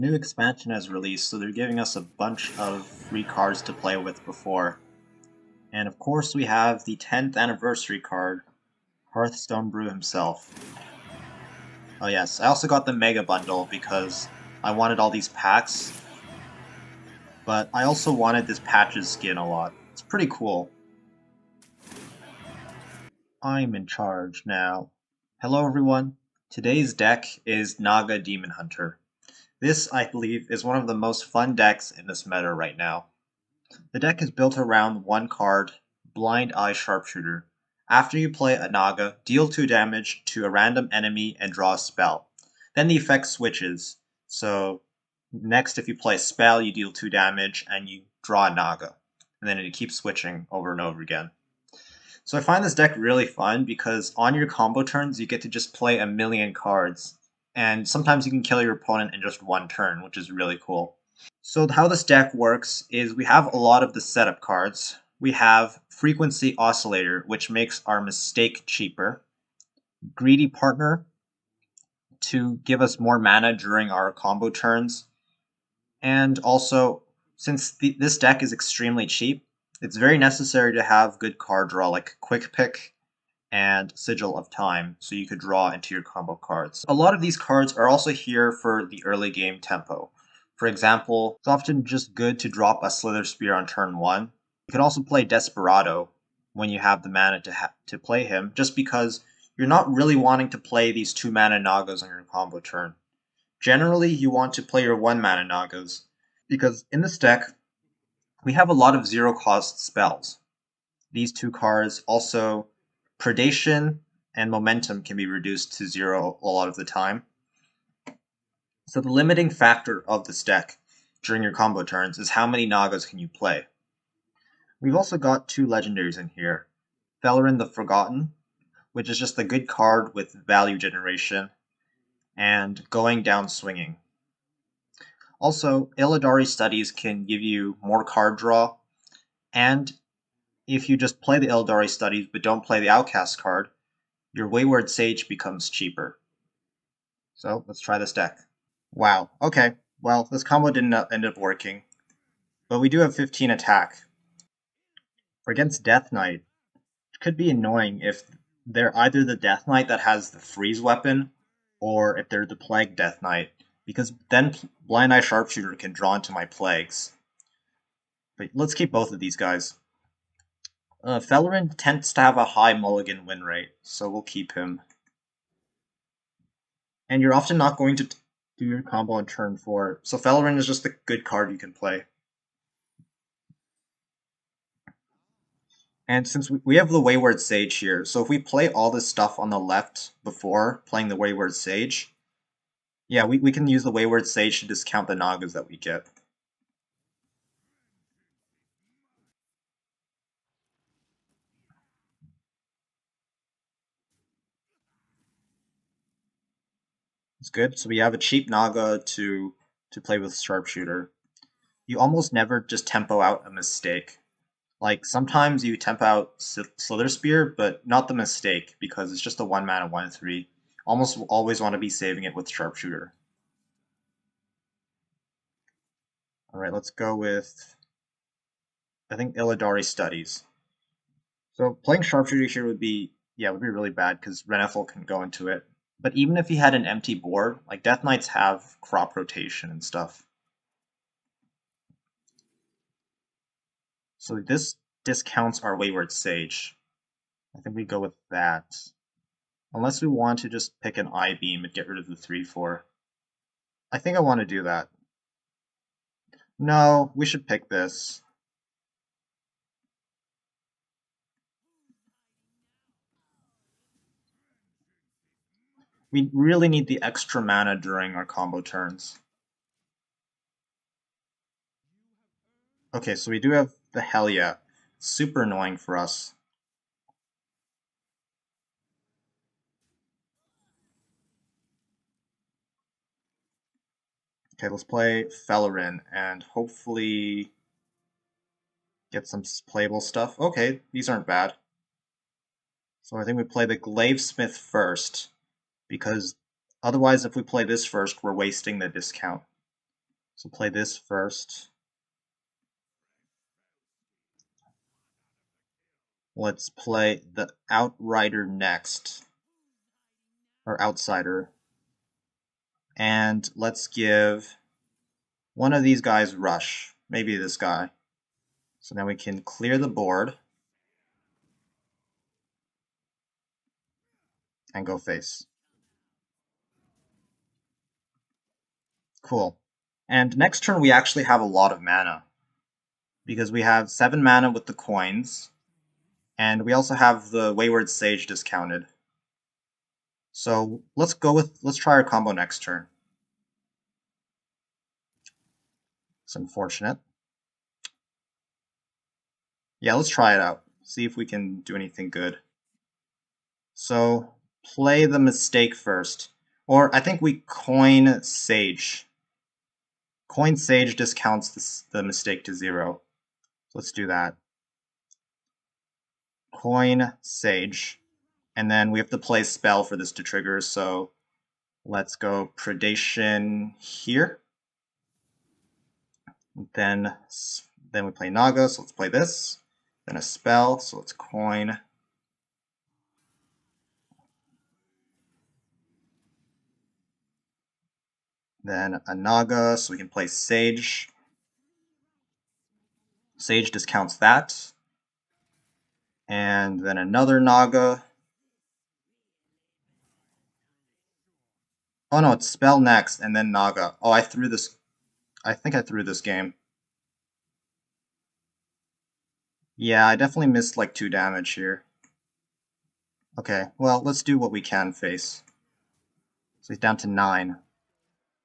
New expansion has released, so they're giving us a bunch of free cards to play with before. And of course we have the 10th anniversary card, Hearthstone Brew himself. Oh yes, I also got the Mega Bundle because I wanted all these packs, but I also wanted this Patches skin a lot. It's pretty cool. I'm in charge now. Hello everyone. Today's deck is Naga Demon Hunter. This, I believe, is one of the most fun decks in this meta right now. The deck is built around one card, Blindeye Sharpshooter. After you play a Naga, deal 2 damage to a random enemy and draw a spell. Then the effect switches, so next if you play a spell you deal 2 damage and you draw a Naga. And then it keeps switching over and over again. So I find this deck really fun because on your combo turns you get to just play a million cards. And sometimes you can kill your opponent in just one turn, which is really cool. So how this deck works is we have a lot of the setup cards. We have Frequency Oscillator, which makes our mistake cheaper. Greedy Partner to give us more mana during our combo turns. And also, since this deck is extremely cheap, it's very necessary to have good card draw like Quick Pick and Sigil of Time, so you could draw into your combo cards. A lot of these cards are also here for the early game tempo. For example, it's often just good to drop a Slitherspear on turn 1. You could also play Desperado when you have the mana to play him, just because you're not really wanting to play these 2 mana Nagas on your combo turn. Generally, you want to play your 1 mana Nagas, because in this deck, we have a lot of 0-cost spells. These 2 cards also Predation and Momentum can be reduced to 0 a lot of the time. So the limiting factor of this deck during your combo turns is how many Nagas can you play. We've also got 2 legendaries in here. Felerin the Forgotten, which is just a good card with value generation, and Going Down Swinging. Also, Illidari Studies can give you more card draw, and if you just play the Illidari Studies but don't play the Outcast card, your Wayward Sage becomes cheaper. So let's try this deck. Wow, okay, well this combo didn't end up working, but we do have 15 attack. For against Death Knight, it could be annoying if they're either the Death Knight that has the freeze weapon, or if they're the Plague Death Knight, because then Blindeye Sharpshooter can draw into my Plagues. But let's keep both of these guys. Felerin tends to have a high mulligan win rate, so we'll keep him. And you're often not going to do your combo on turn 4, so Felerin is just a good card you can play. And since we have the Wayward Sage here, so if we play all this stuff on the left before playing the Wayward Sage, yeah, we can use the Wayward Sage to discount the Nagas that we get. It's good. So we have a cheap Naga to play with Sharpshooter. You almost never just tempo out a mistake. Like, sometimes you tempo out Slitherspear, but not the mistake, because it's just a 1 mana 1/3. Almost always want to be saving it with Sharpshooter. Alright, let's go with, I think, Illidari Studies. So playing Sharpshooter here would be really bad, because Renethal can go into it. But even if he had an empty board, like Death Knights have crop rotation and stuff. So this discounts our Wayward Sage. I think we go with that. Unless we want to just pick an I-Beam and get rid of the 3/4. I think I want to do that. No, we should pick this. We really need the extra mana during our combo turns. Okay, so we do have the Hell Yeah. Super annoying for us. Okay, let's play Felerin and hopefully get some playable stuff. Okay, these aren't bad. So I think we play the Glavesmith first, because otherwise if we play this first, we're wasting the discount. So play this first. Let's play the Outrider next, or Outsider. And let's give one of these guys Rush, maybe this guy. So now we can clear the board and go face. Cool. And next turn we actually have a lot of mana, because we have 7 mana with the coins, and we also have the Wayward Sage discounted. So let's try our combo next turn. It's unfortunate. Yeah, let's try it out. See if we can do anything good. So play the mistake first. Or I think we coin Sage. Coin Sage discounts the mistake to 0. So let's do that. Coin Sage. And then we have to play spell for this to trigger, so let's go Predation here. Then we play Naga, so let's play this. Then a spell, so let's coin. Then a Naga, so we can play Sage. Sage discounts that. And then another Naga. Oh no, it's spell next, and then Naga. Oh, I think I threw this game. Yeah, I definitely missed like 2 damage here. Okay, well, let's do what we can face. So he's down to 9.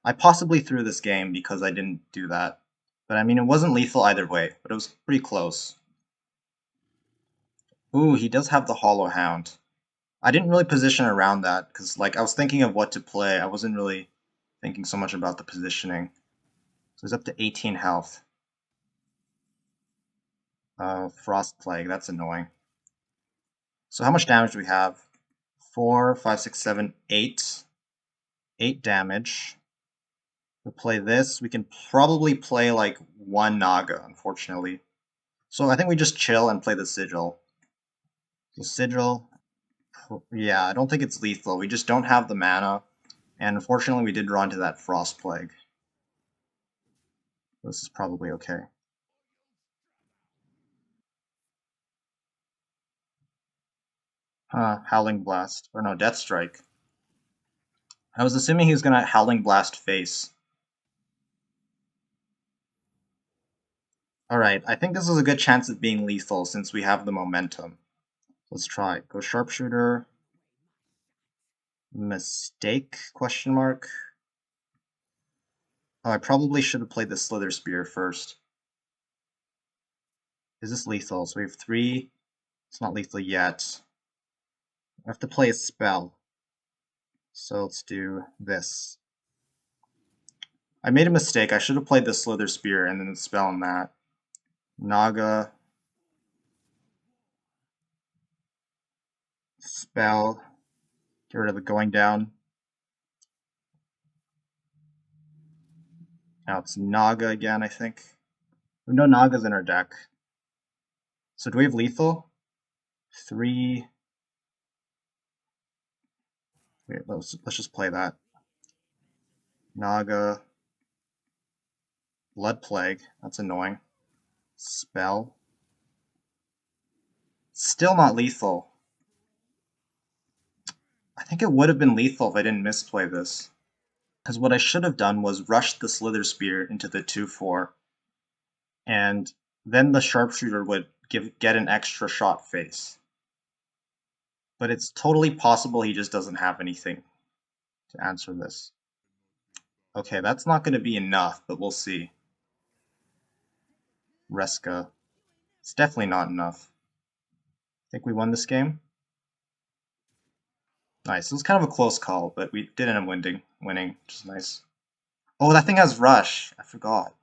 I possibly threw this game because I didn't do that. But I mean, it wasn't lethal either way, but it was pretty close. Ooh, he does have the Hollow Hound. I didn't really position around that, because like I was thinking of what to play. I wasn't really thinking so much about the positioning. So he's up to 18 health. Frost Plague, that's annoying. So how much damage do we have? 4, 5, 6, 7, 8. 8 damage. We'll play this. We can probably play like 1 Naga, unfortunately. So I think we just chill and play the Sigil. So Sigil, yeah, I don't think it's lethal. We just don't have the mana. And unfortunately, we did run to that Frost Plague. This is probably okay. Howling Blast. Or no, Death Strike. I was assuming he was going to Howling Blast face. Alright, I think this is a good chance of being lethal since we have the momentum. Let's try. Go Sharpshooter. Mistake? Question mark. Oh, I probably should have played the Slitherspear first. Is this lethal? So we have 3. It's not lethal yet. I have to play a spell. So let's do this. I made a mistake. I should have played the Slitherspear and then the spell on that. Naga. Spell. Get rid of the going down. Now it's Naga again, I think. We have no Nagas in our deck. So do we have lethal? 3. Wait, let's just play that. Naga. Blood Plague. That's annoying. Spell. Still not lethal. I think it would have been lethal if I didn't misplay this. Because what I should have done was rush the Slitherspear into the 2/4, and then the Sharpshooter would get an extra shot face. But it's totally possible he just doesn't have anything to answer this. Okay, that's not going to be enough, but we'll see. Reska. It's definitely not enough. Think we won this game? Nice. It was kind of a close call, but we did end up winning, which is nice. Oh, that thing has Rush. I forgot.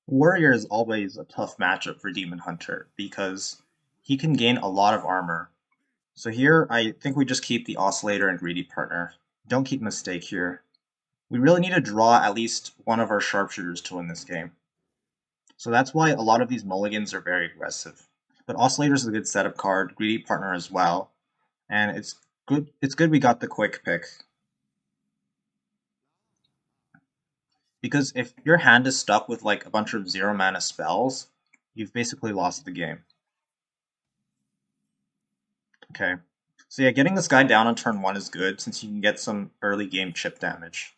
Warrior is always a tough matchup for Demon Hunter because he can gain a lot of armor. So here, I think we just keep the Oscillator and Greedy Partner. Don't keep Mistake here. We really need to draw at least one of our Sharpshooters to win this game. So that's why a lot of these mulligans are very aggressive. But Oscillator is a good setup card, Greedy Partner as well. And it's good we got the quick pick. Because if your hand is stuck with like a bunch of 0 mana spells, you've basically lost the game. Okay. So yeah, getting this guy down on turn 1 is good, since you can get some early game chip damage.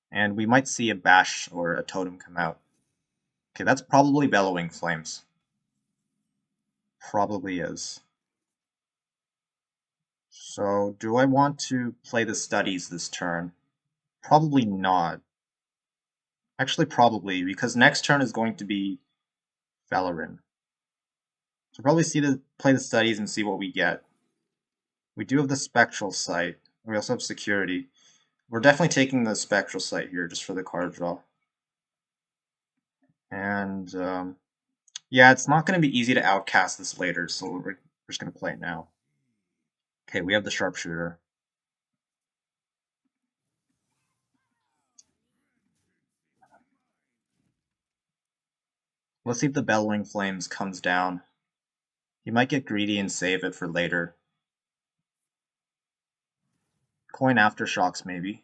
And we might see a Bash or a Totem come out. Okay, that's probably Bellowing Flames. Probably is. So, do I want to play the Studies this turn? Probably not. Actually, probably, because next turn is going to be Felerin. So probably play the Studies and see what we get. We do have the Spectral Sight. We also have Security. We're definitely taking the Spectral Sight here just for the card draw. And yeah, it's not going to be easy to outcast this later, so we're just going to play it now. Okay, we have the Sharpshooter. Let's see if the Bellowing Flames comes down. He might get greedy and save it for later. Coin Aftershocks, maybe.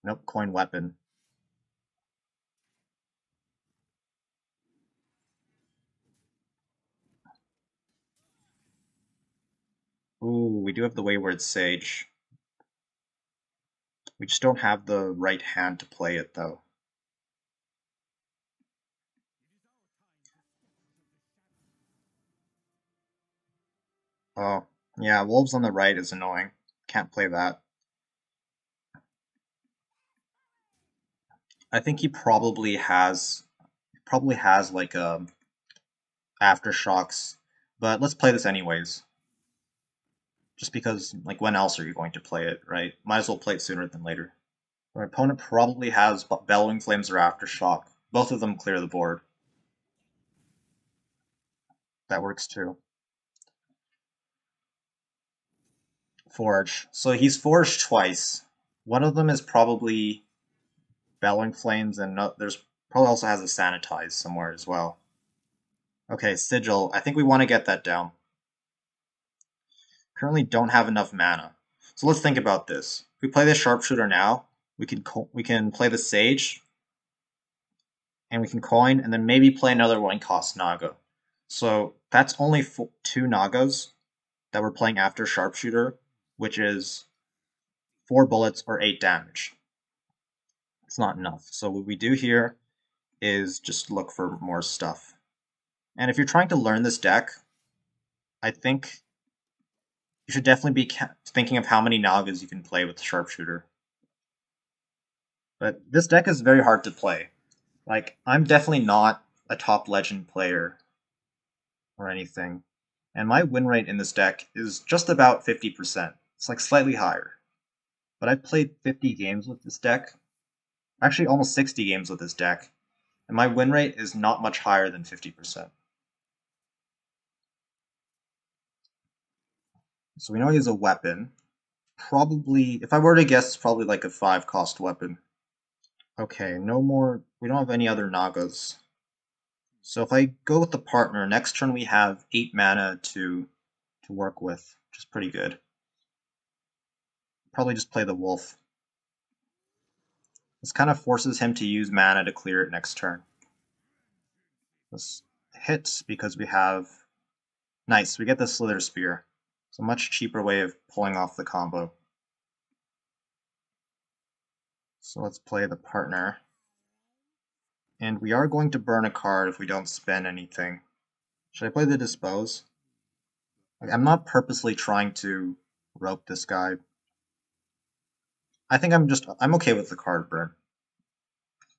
Nope, coin Weapon. Ooh, we do have the Wayward Sage. We just don't have the right hand to play it, though. Oh, yeah, Wolves on the right is annoying. Can't play that. I think he probably has like Aftershocks, but let's play this anyways. Just because, like, when else are you going to play it, right? Might as well play it sooner than later. Our opponent probably has Bellowing Flames or Aftershock. Both of them clear the board. That works too. Forge. So he's forged twice. One of them is probably Bellowing Flames, and there's probably also has a Sanitize somewhere as well. Okay, Sigil. I think we want to get that down. Currently don't have enough mana. So let's think about this. If we play the Sharpshooter now, we can play the Sage, and we can coin, and then maybe play another one cost Naga. So that's only 2 Nagas that we're playing after Sharpshooter, which is 4 bullets or 8 damage. It's not enough. So what we do here is just look for more stuff. And if you're trying to learn this deck, I think you should definitely be thinking of how many Nagas you can play with the Sharpshooter. But this deck is very hard to play. Like, I'm definitely not a top legend player or anything. And my win rate in this deck is just about 50%. It's like slightly higher. But I've played 50 games with this deck. Actually, almost 60 games with this deck. And my win rate is not much higher than 50%. So we know he has a weapon. Probably, if I were to guess, it's probably like a 5-cost weapon. Okay, no more. We don't have any other Nagas. So if I go with the partner, next turn we have 8 mana to work with, which is pretty good. Probably just play the wolf. This kind of forces him to use mana to clear it next turn. This hits because we have... Nice, we get the Slitherspear. It's a much cheaper way of pulling off the combo. So let's play the partner. And we are going to burn a card if we don't spend anything. Should I play the Dispose? Like, I'm not purposely trying to rope this guy. I think I'm okay with the card burn.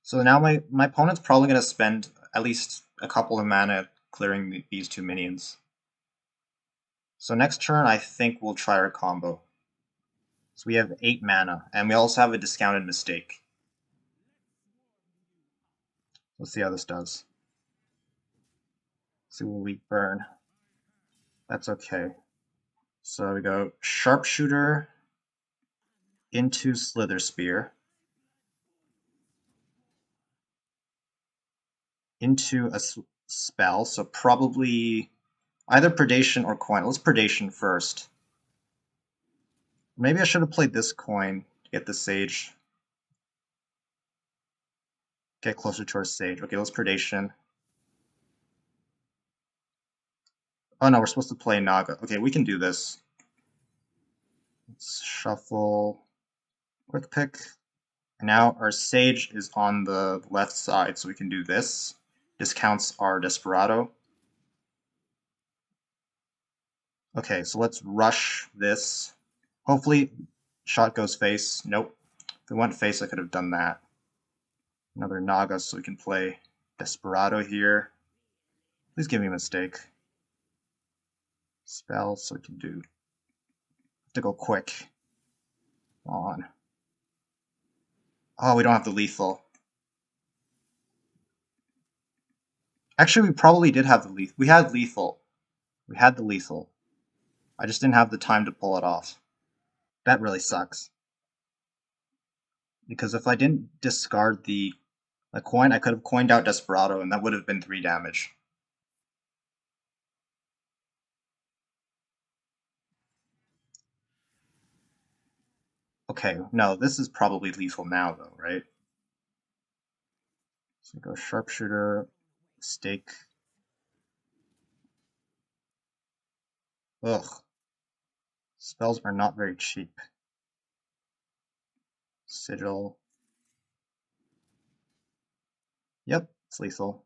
So now my opponent's probably going to spend at least a couple of mana clearing these 2 minions. So next turn I think we'll try our combo. So we have 8 mana, and we also have a discounted Mistake. Let's see how this does. See what we burn. That's okay. So we go Sharpshooter into Slitherspear into a spell, so probably either Predation or Coin. Let's Predation first. Maybe I should have played this coin to get the Sage. Get closer to our Sage. Okay, let's Predation. Oh no, we're supposed to play Naga. Okay, we can do this. Let's shuffle. Quick pick. And now our Sage is on the left side, so we can do this. Discounts our Desperado. Okay, so let's rush this. Hopefully, shot goes face. Nope. If it went face, I could have done that. Another Naga, so we can play Desperado here. Please give me a mistake. Spell, so we can do. Have to go quick. On. Oh, we don't have the lethal. Actually, we probably did have the lethal. We had lethal. We had the lethal. I just didn't have the time to pull it off. That really sucks. Because if I didn't discard the coin, I could have coined out Desperado, and that would have been 3 damage. Okay, no, this is probably lethal now, though, right? So go Sharpshooter, Stake. Ugh. Spells are not very cheap. Sigil. Yep, it's lethal.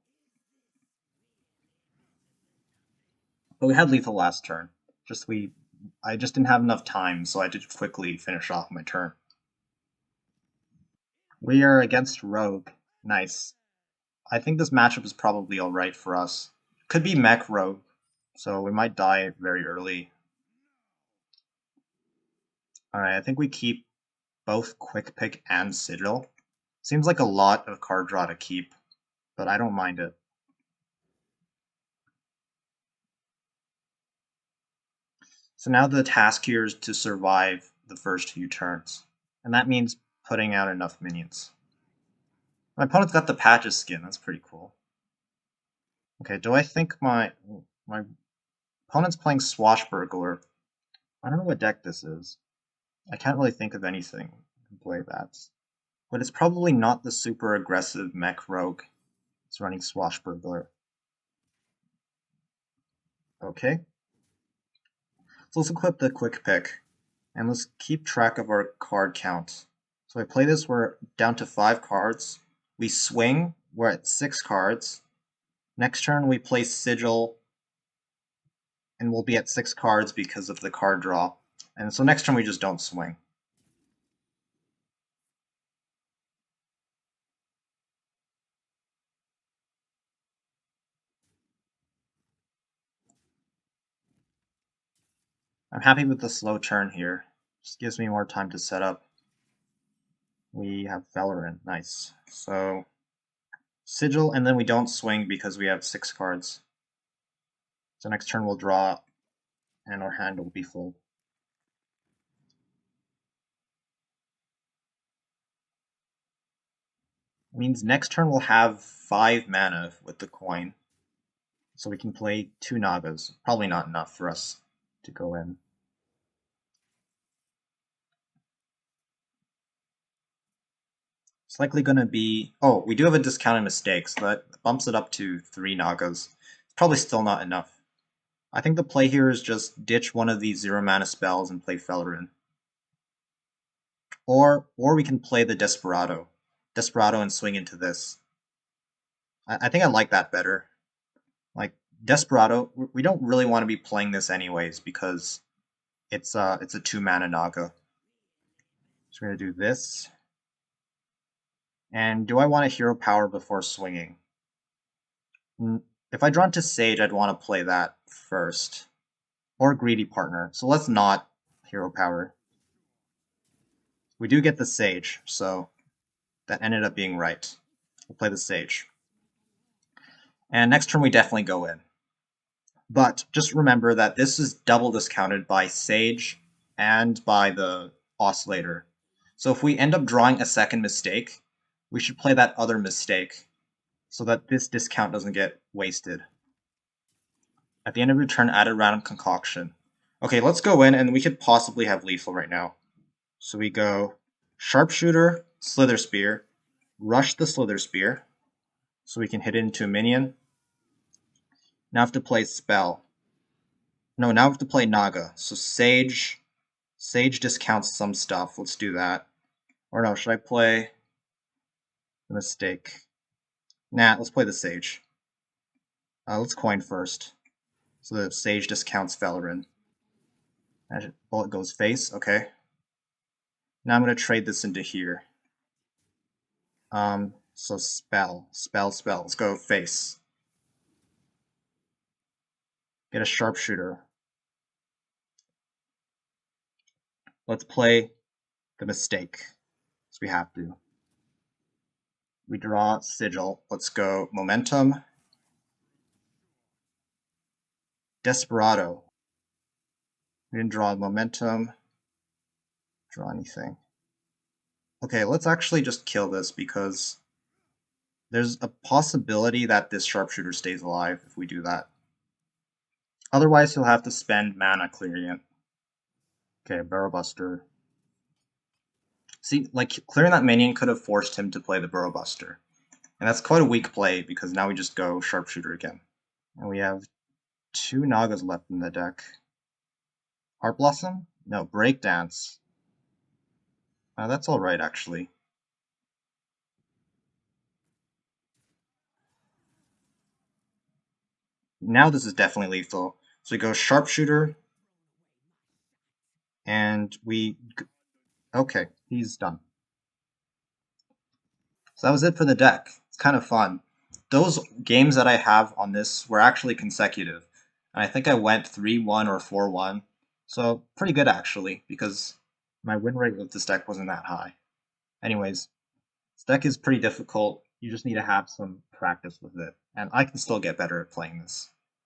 But we had lethal last turn. I just didn't have enough time, so I did quickly finish off my turn. We are against Rogue. Nice. I think this matchup is probably alright for us. Could be Mech Rogue, so we might die very early. Alright, I think we keep both Quick Pick and Sigil. Seems like a lot of card draw to keep, but I don't mind it. So now the task here is to survive the first few turns, and that means putting out enough minions. My opponent's got the Patches skin, that's pretty cool. Okay, do I think my opponent's playing Swashbuckler? I don't know what deck this is. I can't really think of anything to play that. But it's probably not the super aggressive Mech Rogue. It's running Swashbuckler. Okay. So let's equip the Quick Pick, and let's keep track of our card count. So I play this, we're down to 5 cards. We swing, we're at 6 cards. Next turn we play Sigil, and we'll be at 6 cards because of the card draw. And so next turn we just don't swing. I'm happy with the slow turn here. Just gives me more time to set up. We have Felerin, nice. So Sigil, and then we don't swing because we have 6 cards. So next turn we'll draw, and our hand will be full. It means next turn we'll have 5 mana with the coin. So we can play 2 Nagas. Probably not enough for us to go in. It's likely going to be... Oh, we do have a discounted mistake, so that bumps it up to 3 Nagas. It's probably still not enough. I think the play here is just ditch one of these 0 mana spells and play Felerin. Or we can play the Desperado. Desperado and swing into this. I think I like that better. Like, Desperado, we don't really want to be playing this anyways because it's a 2 mana Naga. So we're going to do this. And do I want a hero power before swinging? If I draw into Sage, I'd want to play that first. Or Greedy Partner. So let's not hero power. We do get the Sage, so that ended up being right. We'll play the Sage. And next turn we definitely go in. But just remember that this is double discounted by Sage and by the Oscillator. So if we end up drawing a second mistake, we should play that other mistake so that this discount doesn't get wasted. At the end of your turn, add a random concoction. Okay, let's go in, and we could possibly have lethal right now. So we go Sharpshooter, Slitherspear, rush the Slitherspear, so we can hit it into a minion. Now I have to play Spell. No, now I have to play Naga. So Sage discounts some stuff. Let's do that. Or no, should I play the Mistake? Nah, let's play the Sage. Let's coin first. So the Sage discounts Felerin. Bullet goes face, okay. Now I'm going to trade this into here. So spell. Let's go face. Get a Sharpshooter. Let's play the Mistake, so we have to. We draw Sigil. Let's go Momentum. Desperado. We didn't draw Momentum. Draw anything. Okay, let's actually just kill this because there's a possibility that this Sharpshooter stays alive if we do that. Otherwise, he'll have to spend mana clearing it. Okay, Barrow Buster. See, like, clearing that minion could have forced him to play the Burrow Buster. And that's quite a weak play, because now we just go Sharpshooter again. And we have 2 Nagas left in the deck. Heart Blossom? No, Breakdance. That's alright, actually. Now this is definitely lethal. So we go Sharpshooter, and we... Okay, he's done. So that was it for the deck. It's kind of fun. Those games that I have on this were actually consecutive. And I think I went 3-1 or 4-1. So pretty good actually, because my win rate with this deck wasn't that high. Anyways, this deck is pretty difficult. You just need to have some practice with it. And I can still get better at playing this.